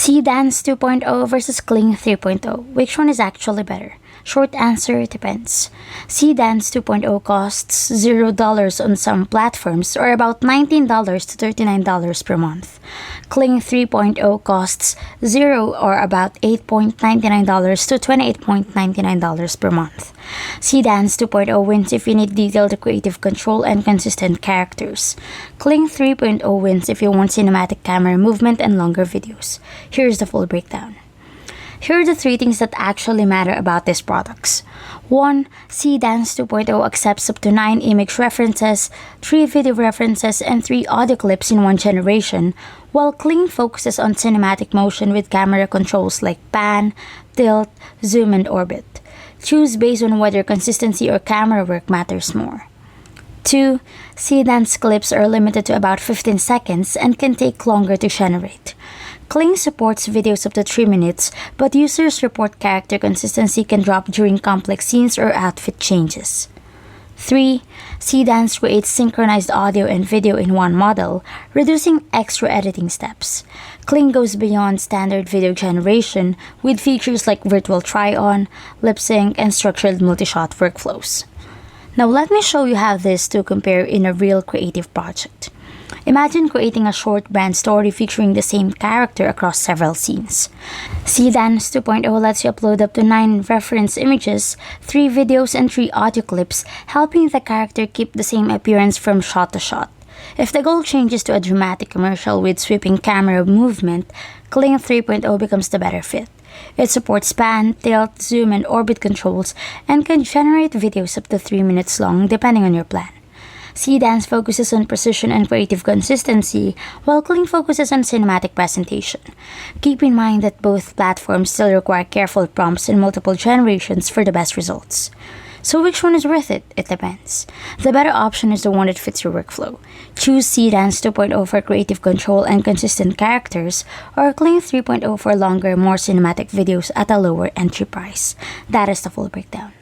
Seedance 2.0 versus Kling 3.0. Which one is actually better? Short answer, depends. Seedance 2.0 costs $0 on some platforms, or about $19 to $39 per month. Kling 3.0 costs $0 or about $8.99 to $28.99 per month. Seedance 2.0 wins if you need detailed creative control and consistent characters. Kling 3.0 wins if you want cinematic camera movement and longer videos. Here's the full breakdown. Here are the 3 things that actually matter about these products. 1. Seedance 2.0 accepts up to 9 image references, 3 video references, and 3 audio clips in one generation, while Kling focuses on cinematic motion with camera controls like pan, tilt, zoom, and orbit. Choose based on whether consistency or camera work matters more. 2. Seedance clips are limited to about 15 seconds and can take longer to generate. Kling supports videos up to 3 minutes, but users report character consistency can drop during complex scenes or outfit changes. 3. Seedance creates synchronized audio and video in one model, reducing extra editing steps. Kling goes beyond standard video generation with features like virtual try-on, lip sync, and structured multi-shot workflows. Now let me show you how these two compare in a real creative project. Imagine creating a short brand story featuring the same character across several scenes. Seedance 2.0 lets you upload up to 9 reference images, 3 videos, and 3 audio clips, helping the character keep the same appearance from shot to shot. If the goal changes to a dramatic commercial with sweeping camera movement, Kling 3.0 becomes the better fit. It supports pan, tilt, zoom, and orbit controls and can generate videos up to 3 minutes long depending on your plan. Seedance focuses on precision and creative consistency, while Kling focuses on cinematic presentation. Keep in mind that both platforms still require careful prompts and multiple generations for the best results. So which one is worth it? It depends. The better option is the one that fits your workflow. Choose Seedance 2.0 for creative control and consistent characters, or Kling 3.0 for longer, more cinematic videos at a lower entry price. That is the full breakdown.